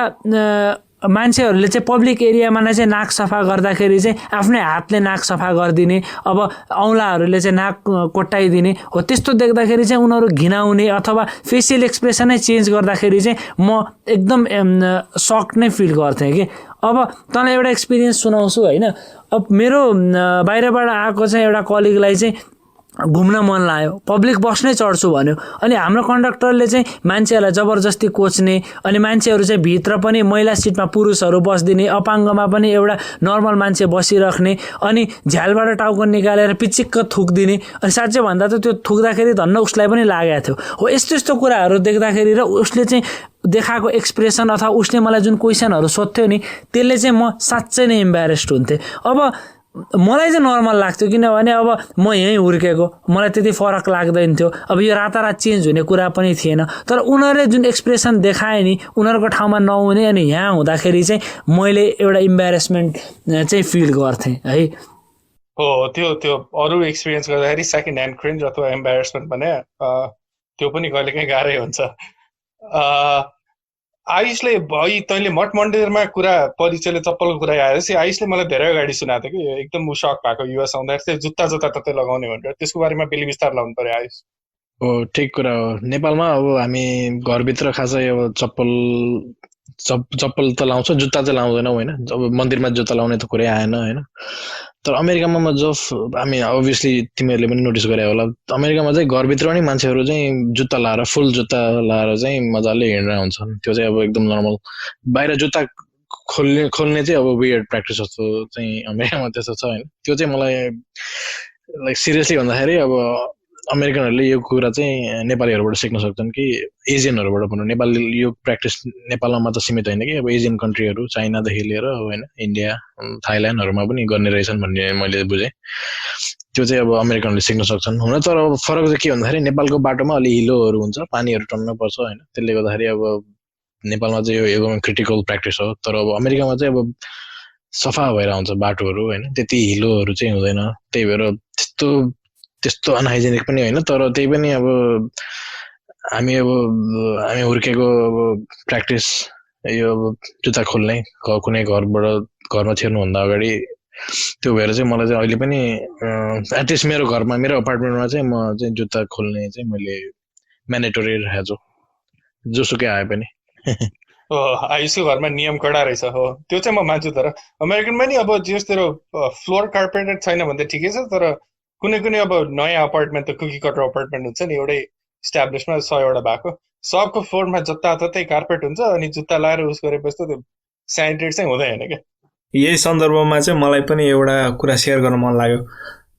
मान्छेहरूले चाहिँ पब्लिक एरियामा नै चाहिँ नाक सफा गर्दाखेरि चाहिँ आफ्नै हातले नाक सफा गरिदिने, अब औँलाहरूले चाहिँ नाक कोट्टाइदिने हो। त्यस्तो देख्दाखेरि चाहिँ उनीहरू घिनाउने अथवा फेसियल एक्सप्रेसनै चेन्ज गर्दाखेरि चाहिँ म एकदम सक नै फिल गर्थेँ कि। अब तँलाई एउटा एक्सपिरियन्स सुनाउँछु होइन। अब मेरो बाहिरबाट आएको चाहिँ एउटा कलिगलाई चाहिँ घुम्न मन लाग्यो, पब्लिक बस नै चढ्छु भन्यो। अनि हाम्रो कन्डक्टरले चाहिँ मान्छेहरूलाई जबरजस्ती कोच्ने, अनि मान्छेहरू चाहिँ भित्र पनि महिला सिटमा पुरुषहरू बसिदिने, अपाङ्गमा पनि एउटा नर्मल मान्छे बसिराख्ने, अनि झ्यालबाट टाउको निकालेर पिचिक्क थुक्दिने। अनि साँच्चै भन्दा त त्यो थुक्दाखेरि धन्न उसलाई पनि लागेको थियो हो। यस्तो यस्तो कुराहरू देख्दाखेरि र उसले चाहिँ देखाएको एक्सप्रेसन अथवा उसले मलाई जुन क्वेसनहरू सोध्थ्यो नि त्यसले चाहिँ म साँच्चै नै इम्बेरेस्ड हुन्थेँ। अब मलाई चाहिँ नर्मल लाग्थ्यो किनभने अब म यहीँ हुर्केको, मलाई त्यति फरक लाग्दैन थियो। अब यो रातारात चेन्ज हुने कुरा पनि थिएन। तर उनीहरूले जुन एक्सप्रेसन देखाए नि उनीहरूको ठाउँमा नहुने, अनि यहाँ हुँदाखेरि चाहिँ मैले एउटा इम्बेरेसमेन्ट चाहिँ फिल गर्थेँ है। हो त्यो अरू एक्सपिरियन्स गर्दाखेरि सेकेन्ड ह्यान्ड क्रिन्ज अथवा इम्बेरेसमेन्ट भने त्यो पनि कहिलेकाहीँ गाह्रै हुन्छ। आयुषले तैँले मठ मन्दिरमा कुरा परिचयले चप्पलको कुरा आएपछि आयुषले मलाई धेरै अगाडि सुनाएको थियो कि एकदम ऊ सक भएको युएस आउँदाखेरि जुत्ता जताततै लगाउने भनेर। त्यसको बारेमा बेली विस्तार लाउनु पर्यो आयुष। हो ठिक कुरा हो। नेपालमा अब हामी घरभित्र खासै अब चप्पल त लाउँछ, जुत्ता चाहिँ लाउँदैनौँ होइन। अब मन्दिरमा जुत्ता लाउने त कुरै आएन होइन। तर अमेरिकामा हामी अभियसली तिमीहरूले पनि नोटिस गरे होला, अमेरिकामा चाहिँ घरभित्र पनि मान्छेहरू चाहिँ जुत्ता लाएर फुल जुत्ता लाएर चाहिँ मजाले हिँडेर हुन्छन्। त्यो चाहिँ अब एकदम नर्मल। बाहिर जुत्ता खोल्ने चाहिँ अब वियर्ड प्र्याक्टिस जस्तो चाहिँ अमेरिकामा त्यस्तो छ होइन। त्यो चाहिँ मलाई लाइक सिरियसली भन्दाखेरि अब अमेरिकनहरूले यो कुरा चाहिँ नेपालीहरूबाट सिक्न सक्छन् कि एजियनहरूबाट भनौँ। नेपाली यो प्र्याक्टिस नेपालमा मात्र सीमित होइन कि अब एजियन कन्ट्रीहरू चाइनादेखि लिएर होइन इन्डिया थाइल्यान्डहरूमा पनि गर्ने रहेछन् भन्ने मैले बुझेँ। त्यो चाहिँ अब अमेरिकनहरूले सिक्न सक्छन् हुन। तर अब फरक चाहिँ के भन्दाखेरि नेपालको बाटोमा अलि हिलोहरू हुन्छ, पानीहरू टन्न पर्छ होइन। त्यसले गर्दाखेरि अब नेपालमा चाहिँ यो एकदमै क्रिटिकल प्र्याक्टिस हो। तर अब अमेरिकामा चाहिँ अब सफा भएर आउँछ बाटोहरू होइन, त्यति हिलोहरू चाहिँ हुँदैन। त्यही भएर त्यस्तो अनहाइजेनिक पनि होइन। तर त्यही पनि अब हामी हुर्केको अब प्र्याक्टिस यो अब जुत्ता खोल्ने कुनै घरमा छिर्नुभन्दा अगाडि, त्यो भएर चाहिँ मलाई चाहिँ अहिले पनि एटलिस्ट मेरो घरमा मेरो अपार्टमेन्टमा चाहिँ म चाहिँ जुत्ता खोल्ने चाहिँ मैले म्यान्डेटोरी राखेको छु जोसुकै आए पनि। हो आयुषको घरमा नियम कडा रहेछ। हो त्यो चाहिँ म मान्छु। तर अमेरिकनमा नि अब जस तेरो फ्लोर कार्पेटेड छैन भने त ठिकै छ। तर कुनै अब नयाँ अपार्टमेन्ट त कुकी कटर अपार्टमेन्ट हुन्छ नि, एउटै इस्टाब्लिसमा 100वटा भएको, सबको फ्लोरमा जताततै कार्पेट हुन्छ। अनि जुत्ता लाएर उस गरेपछि त त्यो सेनिटेड चाहिँ हुँदैन क्या। यही सन्दर्भमा चाहिँ मलाई पनि एउटा कुरा सेयर गर्न मन लाग्यो।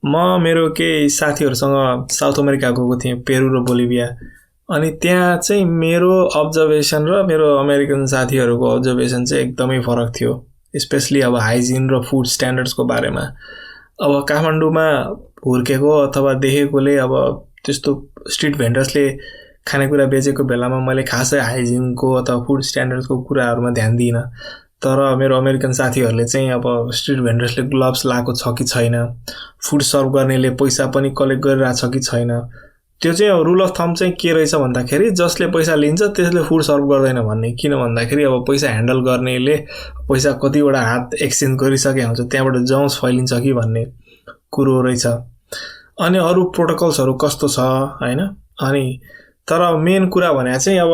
म मेरो केही साथीहरूसँग साउथ अमेरिका गएको थिएँ, पेरू र बोलिभिया। अनि त्यहाँ चाहिँ मेरो अब्जर्भेसन र मेरो अमेरिकन साथीहरूको अब्जर्भेसन चाहिँ एकदमै फरक थियो, स्पेसली अब हाइजिन र फुड स्ट्यान्डर्ड्सको बारेमा। अब काठमाडौँमा हुर्केको अथवा देखेकोले अब त्यस्तो स्ट्रिट भेन्डर्सले खानेकुरा बेचेको बेलामा मैले खासै हाइजिनको अथवा फुड स्ट्यान्डर्ड्सको कुराहरूमा ध्यान दिइनँ। तर मेरो अमेरिकन साथीहरूले चाहिँ अब स्ट्रिट भेन्डर्सले ग्लोभ्स लाएको छ कि छैन, फुड सर्भ गर्नेले पैसा पनि कलेक्ट गरिरहेको छ कि छैन, त्यो चाहिँ अब रुल अफ थम्ब चाहिँ के रहेछ भन्दाखेरि जसले पैसा लिन्छ त्यसले फुड सर्भ गर्दैन भन्ने। किन भन्दाखेरि अब पैसा ह्यान्डल गर्नेले पैसा कतिवटा हात एक्सचेन्ज गरिसकेको हुन्छ, त्यहाँबाट जम्स फैलिन्छ कि भन्ने कुरो रहेछ। अनि अरू प्रोटोकल्सहरू कस्तो छ होइन। अनि तर मेन कुरा भने चाहिँ अब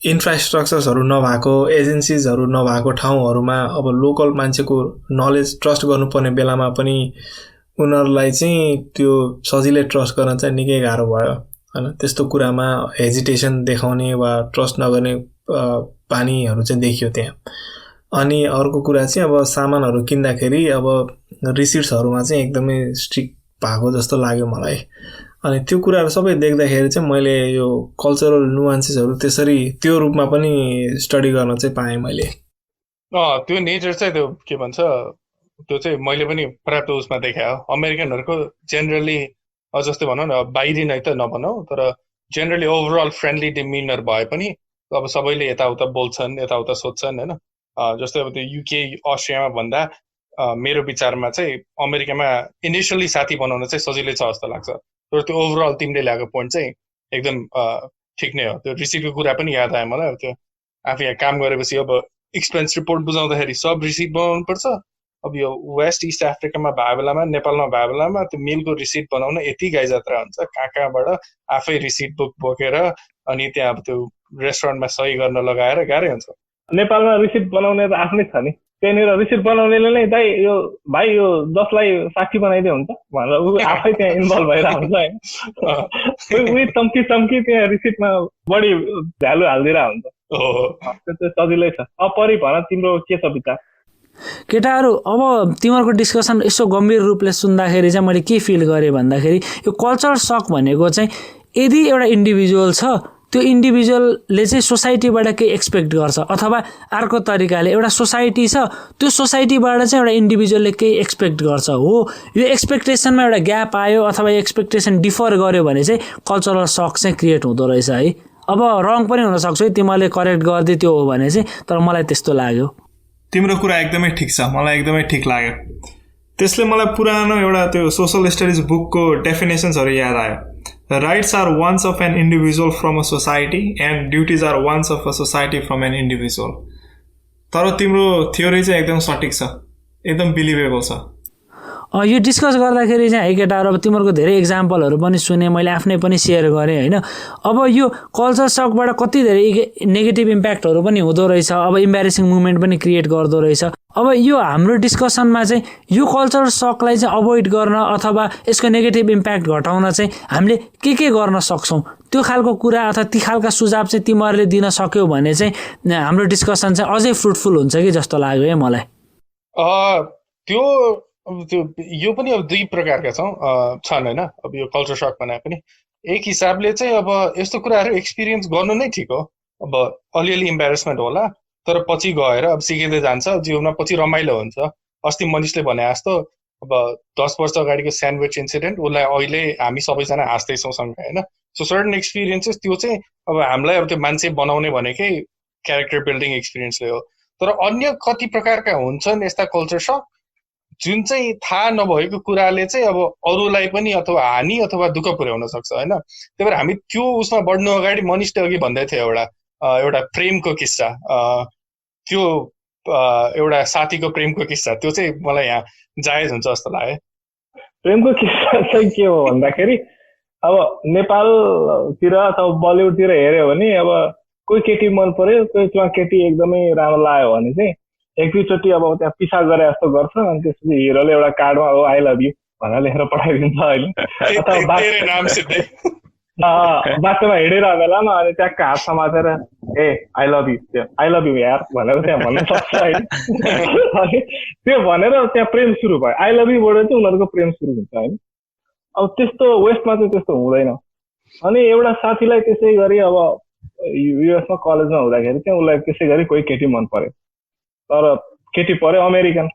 इन्फ्रास्ट्रक्चर्सहरू नभएको, एजेन्सिजहरू नभएको ठाउँहरूमा अब लोकल मान्छेको नलेज ट्रस्ट गर्नुपर्ने बेलामा पनि उनीहरूलाई चाहिँ त्यो सजिलै ट्रस्ट गर्न चाहिँ निकै गाह्रो भयो होइन। त्यस्तो कुरामा हेजिटेसन देखाउने वा ट्रस्ट नगर्ने बानीहरू चाहिँ देखियो त्यहाँ। अनि अर्को कुरा चाहिँ अब सामानहरू किन्दाखेरि अब रिसिट्सहरूमा चाहिँ एकदमै स्ट्रिक्ट भएको जस्तो लाग्यो मलाई। अनि त्यो कुराहरू सबै देख्दाखेरि चाहिँ मैले यो कल्चरल नुवान्सेसहरू त्यसरी त्यो रूपमा पनि स्टडी गर्न चाहिँ पाएँ मैले। त्यो नेचर चाहिँ त्यो के भन्छ त्यो चाहिँ मैले पनि पर्याप्त उसमा देखायो। अमेरिकनहरूको जेनरली जस्तै भनौँ न बाहिरी नै त नभनौँ तर जेनरली ओभरअल फ्रेन्डली डिमिनर भए पनि अब सबैले यताउता बोल्छन्, यताउता सोध्छन् होइन। जस्तै अब त्यो युके अस्ट्रियामा भन्दा मेरो विचारमा चाहिँ अमेरिकामा इनिसियली साथी बनाउन चाहिँ सजिलै छ जस्तो लाग्छ। तर त्यो ओभरअल तिमीले ल्याएको पोइन्ट चाहिँ एकदम ठिक नै हो। त्यो रिसिटको कुरा पनि याद आयो मलाई। त्यो आफू यहाँ काम गरेपछि अब एक्सपेन्स रिपोर्ट बुझाउँदाखेरि सब रिसिट बनाउनु पर्छ। अब यो वेस्ट इस्ट अफ्रिकामा भए बेलामा, नेपालमा भए बेलामा त्यो मिलको रिसिट बनाउन यति गाइजात्रा हुन्छ, कहाँबाट आफै रिसिट बुक बोकेर अनि त्यहाँ अब त्यो रेस्टुरेन्टमा सही गर्न लगाएर गाह्रै हुन्छ। नेपालमा रिसिट बनाउने त आफ्नै छ नि, त्यहाँनिर रिसिट बनाउनेले नै दाइ यो भाइ यो 10लाई 60 बनाइदियो हुन्छ भनेर ऊ आफै त्यहाँ इन्भल्भ भएर हुन्छ होइन। उही चम्की त्यहाँ रिसिटमा बढी भ्यालु हालिदिएर हुन्छ। त्यो चाहिँ सजिलै छ। परि भन तिम्रो के छ विचार? केटाहरू अब तिमीहरूको डिस्कसन यसो गम्भीर रूपले सुन्दाखेरि चाहिँ मैले के फिल गरेँ भन्दाखेरि यो कल्चर सक भनेको चाहिँ यदि एउटा इन्डिभिजुअल छ त्यो इन्डिभिजुअलले चाहिँ सोसाइटीबाट केही एक्सपेक्ट गर्छ, अथवा अर्को तरिकाले एउटा सोसाइटी छ त्यो सोसाइटीबाट चाहिँ एउटा इन्डिभिजुअलले केही एक्सपेक्ट गर्छ। हो यो एक्सपेक्टेसनमा एउटा ग्याप आयो अथवा एक्सपेक्टेसन डिफर गर्यो भने चाहिँ कल्चरल सक चाहिँ क्रिएट हुँदो रहेछ है। अब रङ पनि हुनसक्छ है, तिमीले करेक्ट गर्दै त्यो हो भने चाहिँ, तर मलाई त्यस्तो लाग्यो। तिम्रो कुरा एकदमै ठिक छ, मलाई एकदमै ठिक लाग्यो। त्यसले मलाई पुरानो एउटा त्यो सोसल स्टडिज बुकको डेफिनेसन्सहरू याद आयो। The rights are wants of an individual from a society and duties are wants of a society from an individual. तर तिम्रो थ्योरी चाहिँ एकदम सटिक छ, एकदम बिलिभेबल छ। यो डिस्कस गर्दाखेरि चाहिँ है केटाहरू अब तिमीहरूको धेरै इक्जाम्पलहरू पनि सुने, मैले आफ्नै पनि सेयर गरेँ होइन। अब यो कल्चर सकबाट कति धेरै नेगेटिभ इम्प्याक्टहरू पनि हुँदो रहेछ, अब इम्बेरेसिङ मुभमेन्ट पनि क्रिएट गर्दो रहेछ। अब यो हाम्रो डिस्कसनमा चाहिँ यो कल्चर सकलाई चाहिँ अभोइड गर्न अथवा यसको नेगेटिभ इम्प्याक्ट घटाउन चाहिँ हामीले के गर्न सक्छौँ त्यो खालको कुरा अथवा ती खालका सुझाव चाहिँ तिमीहरूले दिन सक्यौ भने चाहिँ हाम्रो डिस्कसन चाहिँ अझै फ्रुटफुल हुन्छ कि जस्तो लाग्यो है मलाई। त्यो यो पनि अब दुई प्रकारका छन् होइन। अब यो कल्चर सक भने पनि एक हिसाबले चाहिँ अब यस्तो कुराहरू एक्सपिरियन्स गर्नु नै ठिक हो। अब अलिअलि इम्बेरेसमेन्ट होला तर पछि गएर अब सिकिँदै जान्छ, जीवनमा पछि रमाइलो हुन्छ। अस्ति मनिषले भने जस्तो अब 10 वर्ष अगाडिको स्यान्डविच इन्सिडेन्ट उसलाई अहिले हामी सबैजना हाँस्दैछौँ सँगै होइन। सो सर्टन एक्सपिरियन्सेस त्यो चाहिँ अब हामीलाई अब त्यो मान्छे बनाउने भनेकै क्यारेक्टर बिल्डिङ एक्सपिरियन्सले हो। तर अन्य कति प्रकारका हुन्छन् यस्ता कल्चर सक जुन चाहिँ थाहा नभएको कुराले चाहिँ अब अरूलाई पनि अथवा हानि अथवा दुःख पुर्याउन सक्छ होइन। त्यही भएर हामी त्यो उसमा बढ्नु अगाडि मनिषले अघि भन्दै थियो एउटा प्रेमको किस्सा, त्यो एउटा साथीको प्रेमको किस्सा, त्यो चाहिँ मलाई यहाँ जायज हुन्छ जस्तो लाग्यो। प्रेमको किस्सा चाहिँ के हो भन्दाखेरि अब नेपालतिर अथवा बलिउडतिर हेऱ्यो भने अब कोही केटी मन पर्यो, कोही केटी एकदमै राम्रो लाग्यो भने चाहिँ एक दुईचोटि अब त्यहाँ पिसा गरे जस्तो गर्छ अनि त्यसपछि हिरोले एउटा कार्डमा हो आई लभ यु भनेर लेखेर पठाइदिन्छ होइन। बाटोमा हिँडिरहेको बेलामा अनि ट्याक्क हात समातेर ए आई लभ यु यार भनेर त्यहाँ भन्न सक्छ होइन। त्यो भनेर त्यहाँ प्रेम सुरु भयो, आई लभ युबाट चाहिँ उनीहरूको प्रेम सुरु हुन्छ होइन। अब त्यस्तो वेस्टमा चाहिँ त्यस्तो हुँदैन। अनि एउटा साथीलाई त्यसै गरी अब युएसमा कलेजमा हुँदाखेरि चाहिँ उसलाई त्यसै गरी कोही केटी मन पर्यो, तर केटी पर्यो अमेरिकन।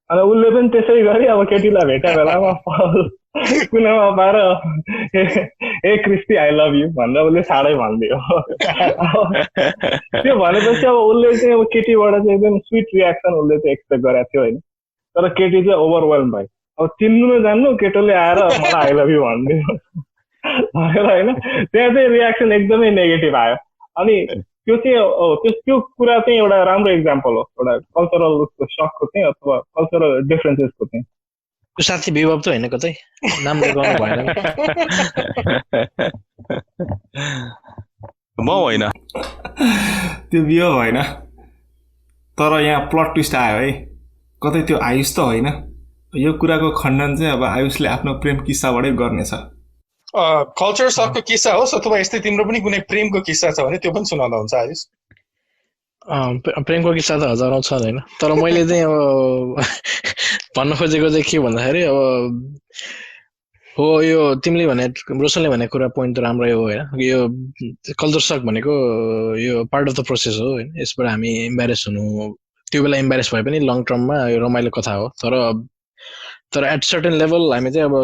अनि उसले पनि त्यसै गरी अब केटीलाई भेट्या बेलामा कुनामा पाएर ए क्रिस्टी आई लभ यु भनेर उसले साह्रै भनिदियो। त्यो भनेपछि अब उसले चाहिँ अब केटीबाट चाहिँ एकदम स्विट रियाक्सन उसले चाहिँ एक्सपेक्ट गरेको थियो होइन। तर केटी चाहिँ ओभरवेल्म भयो, अब चिन्नु नजान्नु केटोले आएर मलाई आई लभ यु भनिदियो भनेर होइन। त्यहाँ चाहिँ रियाक्सन एकदमै नेगेटिभ आयो। अनि त्यो चाहिँ त्यो कुरा चाहिँ एउटा राम्रो इक्जाम्पल हो एउटा कल्चरल सकको चाहिँ अथवा कल्चरल डिफरेन्सेसको चाहिँ। साथी विभव त होइन कतै नाम लगाउनु भएन म होइन त्यो विभव होइन तर यहाँ प्लट ट्विस्ट आयो है कतै त्यो आयुष त होइन यो कुराको खण्डन चाहिँ अब आयुषले आफ्नो प्रेम किस्साबाटै गर्नेछ कल्चर सकको किस्सा होस् अथवा यस्तै तिम्रो पनि कुनै प्रेमको किस्सा छ भने त्यो पनि सुनाउँदा हुन्छ आयुष प्रेमको किस्सा त हजारौँ छ होइन तर मैले चाहिँ अब भन्न खोजेको चाहिँ के भन्दाखेरि अब हो यो तिमीले भने रोशनले भनेको कुरा पोइन्ट त राम्रै हो होइन यो कल्चर सक भनेको यो पार्ट अफ द प्रोसेस हो होइन यसबाट हामी इम्बारेस हुनु त्यो बेला इम्बारेस भए पनि लङ टर्ममा यो रमाइलो कथा हो तर एट सर्टेन लेभल हामी चाहिँ अब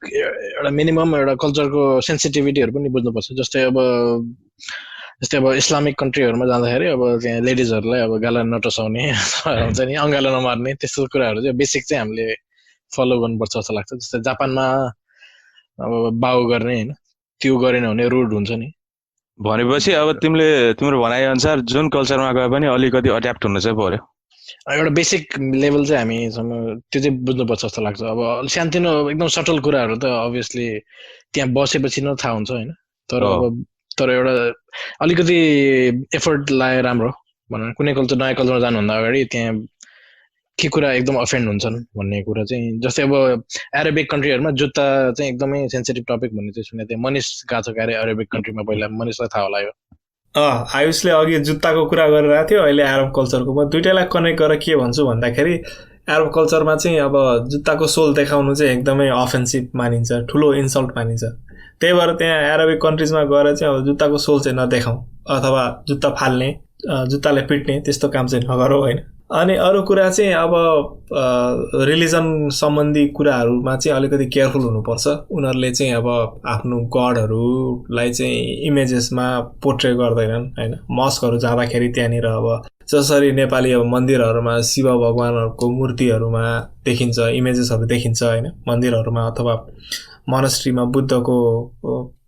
एउटा मिनिमम एउटा कल्चरको सेन्सिटिभिटीहरू पनि बुझ्नुपर्छ जस्तै अब इस्लामिक कन्ट्रीहरूमा जाँदाखेरि अब त्यहाँ लेडिजहरूलाई अब गाला नटसाउने हुन्छ नि अँगालो नमार्ने त्यस्तो कुराहरू चाहिँ बेसिक चाहिँ हामीले फलो गर्नुपर्छ जस्तो लाग्छ जस्तै जापानमा अब बाउ गर्ने होइन त्यो गरेन भने रुड हुन्छ नि भनेपछि अब तिम्रो भनाइअनुसार जुन कल्चरमा गए पनि अलिकति एड्याप्ट हुनु चाहिँ पर्यो एउटा बेसिक लेभल चाहिँ हामीसँग त्यो चाहिँ बुझ्नुपर्छ जस्तो लाग्छ अब सानोतिनो एकदम सटल कुराहरू त अभियसली त्यहाँ बसेपछि न थाहा हुन्छ होइन तर एउटा अलिकति एफर्ट लाए राम्रो भनौँ कुनै कल्चर नयाँ कल्चरमा जानुभन्दा अगाडि त्यहाँ के कुरा एकदम अफेन्ड हुन्छन् भन्ने कुरा चाहिँ जस्तै अब अरेबिक कन्ट्रीहरूमा जुत्ता चाहिँ एकदमै सेन्सिटिभ टपिक भन्ने चाहिँ सुनेको थिएँ मनिष गएको छ क्यारे अरेबिक कन्ट्रीमा पहिला मनिषलाई थाहा होला यो आयुषले अघि जुत्ताको कुरा गरिरहेको थियो अहिले एरब कल्चरको म दुइटैलाई कनेक्ट गरेर के भन्छु भन्दाखेरि एरब कल्चरमा चाहिँ अब जुत्ताको सोल देखाउनु चाहिँ एकदमै अफेन्सिभ मानिन्छ ठुलो इन्सल्ट मानिन्छ त्यही भएर त्यहाँ एरबिक कन्ट्रिजमा गएर चाहिँ अब जुत्ताको सोल चाहिँ नदेखाउँ अथवा जुत्ता फाल्ने जुत्ताले पिट्ने त्यस्तो काम चाहिँ नगरौँ होइन अनि अरू कुरा चाहिँ अब रिलिजन सम्बन्धी कुराहरूमा चाहिँ अलिकति केयरफुल हुनुपर्छ उनीहरूले चाहिँ अब आफ्नो गडहरूलाई चाहिँ इमेजेसमा पोर्ट्रे गर्दैनन् होइन मस्कहरू जाँदाखेरि त्यहाँनिर अब जसरी नेपाली अब मन्दिरहरूमा शिव भगवानहरूको मूर्तिहरूमा देखिन्छ इमेजेसहरू देखिन्छ होइन मन्दिरहरूमा अथवा मोनास्ट्रीमा बुद्धको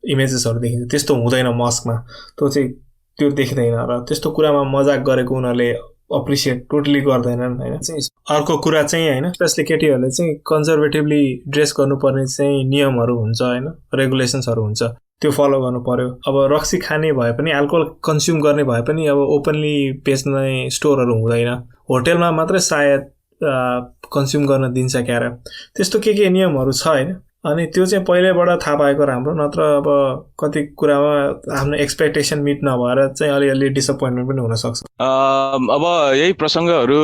इमेजेसहरू देखिन्छ त्यस्तो हुँदैन मस्कमा त्यो देखिँदैन र त्यस्तो कुरामा मजाक गरेको उनीहरूले अप्रिसिएट टोटली गर्दैनन् होइन अर्को कुरा चाहिँ होइन स्पेसली केटीहरूले चाहिँ कन्जर्भेटिभली ड्रेस गर्नुपर्ने चाहिँ नियमहरू हुन्छ होइन रेगुलेसन्सहरू हुन्छ त्यो फलो गर्नु पर्यो अब रक्सी खाने भए पनि अल्कोहल कन्ज्युम गर्ने भए पनि अब ओपनली बेच्ने स्टोरहरू हुँदैन होटेलमा मात्रै सायद कन्ज्युम गर्न दिन्छ क्यार त्यस्तो के नियमहरू छ होइन अनि त्यो चाहिँ पहिल्यैबाट थाहा पाएको राम्रो नत्र अब कति कुरामा आफ्नो एक्सपेक्टेसन मिट नभएर चाहिँ अलिअलि डिसअपोइन्टमेन्ट पनि हुनसक्छ अब यही प्रसङ्गहरू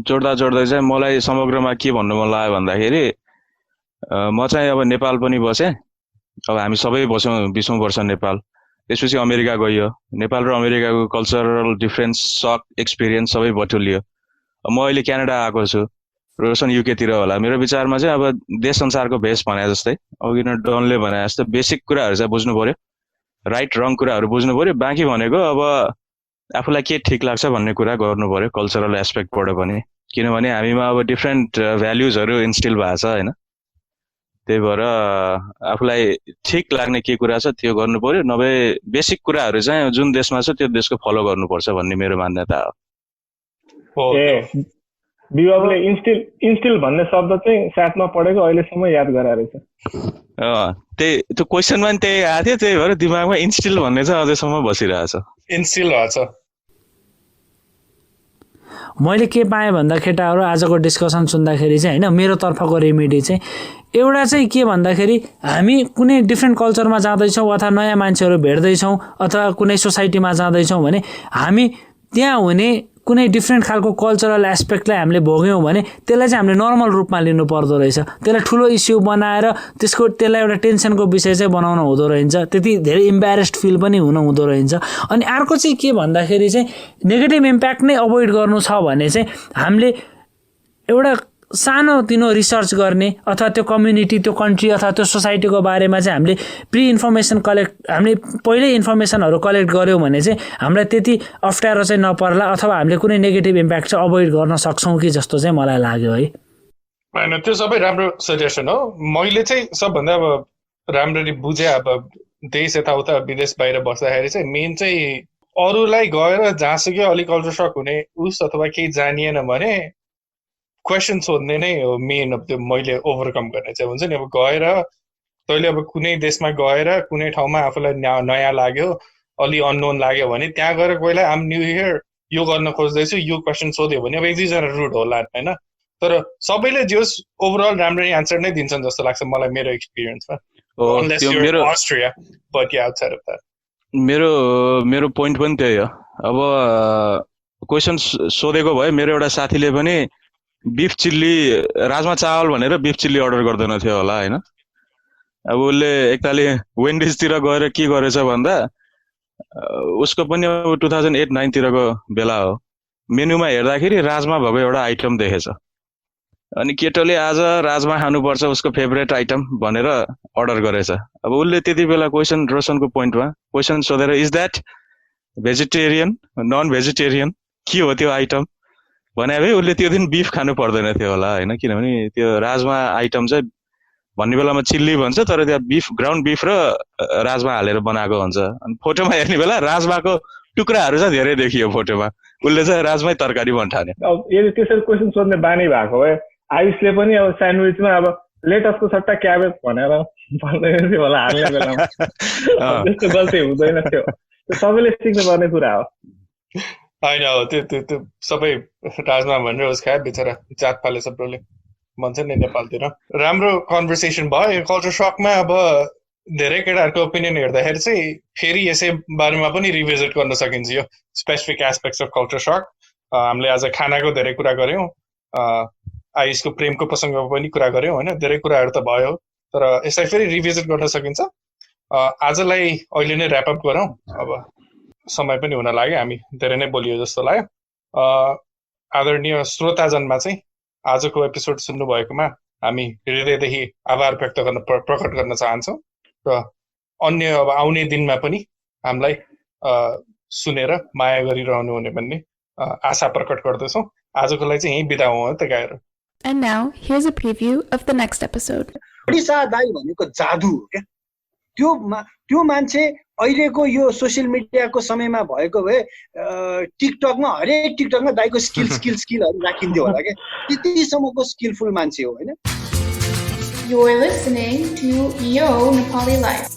जोड्दै चाहिँ मलाई समग्रमा के भन्नु मन लाग्यो भन्दाखेरि म चाहिँ अब नेपाल पनि बसेँ अब हामी सबै बस्यौँ 20औं वर्ष नेपाल त्यसपछि अमेरिका गइयो नेपाल र अमेरिकाको कल्चरल डिफ्रेन्स सक एक्सपिरियन्स सबै बटुलियो म अहिले क्यानाडा आएको छु रोशन युकेतिर होला मेरो विचारमा चाहिँ अब देश संसारको भेष भने जस्तै अघि न डनले भने जस्तै बेसिक कुराहरू चाहिँ बुझ्नु पर्यो राइट रङ कुराहरू बुझ्नु पर्यो बाँकी भनेको अब आफूलाई के ठिक लाग्छ भन्ने कुरा गर्नु पर्यो कल्चरल एस्पेक्टबाट पनि किनभने हामीमा अब डिफ्रेन्ट भ्याल्युजहरू इन्स्टिल भएको छ होइन त्यही भएर आफूलाई ठिक लाग्ने के कुरा छ त्यो गर्नु पर्यो नभए बेसिक कुराहरू चाहिँ जुन देशमा छ त्यो देशको फलो गर्नुपर्छ भन्ने मेरो मान्यता हो विभागले इन्स्टिल भन्ने शब्द चाहिँ साथमा पढेको अहिलेसम्म याद गराएर त्यो क्वेसनमा पनि त्यही आएको थियो त्यही भएर दिमागमा इन्स्टिल भन्ने चाहिँ अझैसम्म बसिरहेछ इन्स्टिल भएको छ मैले के पाएँ भन्दा केटाहरू आजको डिस्कसन सुन्दाखेरि चाहिँ होइन मेरो तर्फको रेमेडी चाहिँ एउटा चाहिँ के भन्दाखेरि हामी कुनै डिफ्रेन्ट कल्चरमा जाँदैछौँ अथवा नयाँ मान्छेहरू भेट्दैछौँ अथवा कुनै सोसाइटीमा जाँदैछौँ भने हामी त्यहाँ हुने कुनै डिफ्रेन्ट खालको कल्चरल एस्पेक्टलाई हामीले भोग्यौँ भने त्यसलाई चाहिँ हामीले नर्मल रूपमा लिनु पर्दो रहेछ त्यसलाई ठुलो इस्यु बनाएर त्यसलाई एउटा टेन्सनको विषय चाहिँ बनाउनु हुँदो रहेछ त्यति धेरै इम्ब्यारेस्ड फिल पनि हुँदो रहेछ अनि अर्को चाहिँ के भन्दाखेरि चाहिँ नेगेटिभ इम्प्याक्ट नै अभोइड गर्नु छ भने चाहिँ हामीले एउटा सानो तिनो रिसर्च गर्ने अथवा त्यो कम्युनिटी त्यो कन्ट्री अथवा त्यो सोसाइटीको बारेमा चाहिँ हामीले हामीले पहिल्यै इन्फर्मेसनहरू कलेक्ट गऱ्यौँ भने चाहिँ हामीलाई त्यति अप्ठ्यारो चाहिँ नपर्ला अथवा हामीले कुनै नेगेटिभ इम्प्याक्ट चाहिँ अभोइड गर्न सक्छौँ कि जस्तो चाहिँ मलाई लाग्यो है होइन त्यो सबै राम्रो सजेसन हो मैले चाहिँ सबभन्दा अब राम्ररी बुझेँ अब देश यताउता विदेश बाहिर बस्दाखेरि चाहिँ मेन चाहिँ अरूलाई गएर जहाँसुकै अलिक कल्चर सक हुने उस अथवा केही जानिएन भने क्वेसन सोध्ने नै हो मेन अब त्यो मैले ओभरकम गर्ने चाहिँ हुन्छ नि अब गएर तैँले अब कुनै देशमा गएर कुनै ठाउँमा आफूलाई नयाँ लाग्यो अलि अननोन लाग्यो भने त्यहाँ गएर कोहीलाई आम न्यू हियर यो गर्न खोज्दैछु यो क्वेसन सोध्यो भने अब एक दुईजना रुड होला होइन तर सबैले जोस् ओभरअल राम्ररी एन्सर नै दिन्छन् जस्तो लाग्छ मलाई मेरो एक्सपिरियन्समा Austria but outside of that मेरो पोइन्ट पनि त्यही हो अब क्वेसन सोधेको भए मेरो एउटा साथीले पनि बिफ चिल्ली राजमा चावल भनेर बिफ चिल्ली अर्डर गर्दैन थियो होला होइन अब उसले एकतालि वेन्डिजतिर गएर के गरेछ भन्दा उसको पनि अब 2008-09 तिरको बेला हो मेनुमा हेर्दाखेरि राजमा भएको एउटा आइटम देखेछ अनि केटोले आज राजमा खानुपर्छ उसको फेभरेट आइटम भनेर अर्डर गरेछ अब उसले त्यति बेला क्वेसन रोशनको पोइन्टमा क्वेसन सोधेर is that vegetarian non vegetarian के हो त्यो आइटम भने भए उसले त्यो दिन बिफ खानु पर्दैन थियो होला होइन किनभने त्यो राजमा आइटम चाहिँ भन्ने बेलामा चिल्ली भन्छ तर त्यहाँ बिफ ग्राउन्ड बिफ र राजमा हालेर बनाएको हुन्छ अनि फोटोमा हेर्ने बेला राजमाको टुक्राहरू चाहिँ धेरै देखियो फोटोमा उसले चाहिँ राजमै तरकारी भन्ठाने अब यदि त्यसरी क्वेसन सोध्ने बानी भएको भए आयुषले पनि अब स्यान्डविचमा अब लेटसको सट्टा क्याबेज भनेर भन्दै थियो होला हाल्ने बेलामा त्यस्तो गल्ती हुँदैन थियो त्यो सबैले सिक्नुपर्ने कुरा हो होइन हो त्यो सबै राजमा भनेर उस खायो बिचरा जात पाले सबैले भन्छ नि नेपालतिर राम्रो कन्भर्सेसन भयो कल्चर सकमा अब धेरै केटाहरूको ओपिनियन हेर्दाखेरि चाहिँ फेरि यसै बारेमा पनि रिभिजिट गर्न सकिन्छ यो स्पेसिफिक एस्पेक्ट्स अफ कल्चर सक हामीले आज खानाको धेरै कुरा गऱ्यौँ आयुषको प्रेमको प्रसङ्गमा पनि कुरा गऱ्यौँ होइन धेरै कुराहरू त भयो तर यसलाई फेरि रिभिजिट गर्न सकिन्छ आजलाई अहिले नै ऱ्यापअप गरौँ अब समय पनि हुन लाग्यो हामी धेरै नै बोलियो जस्तो लाग्यो आदरणीय श्रोताजनमा चाहिँ आजको एपिसोड सुन्नुभएकोमा हामी हृदयदेखि आभार व्यक्त गर्न प्रकट गर्न चाहन्छौँ र अन्य अब आउने दिनमा पनि हामीलाई सुनेर माया गरिरहनु हुने भन्ने आशा प्रकट गर्दछौँ आजको लागि चाहिँ यही बिदा हुँ त गाएर And now, here's a preview of the next episode. Odisha दाई भनेको जादु हो क्या त्यो मान्छे अहिलेको यो सोसियल मिडियाको समयमा भएको भए टिकटकमा हरेक टिकटकमा दाइको स्किलहरू राखिन्थ्यो होला क्या त्यतिसम्मको स्किलफुल मान्छे हो होइन You're listening to Yo Nepali Life.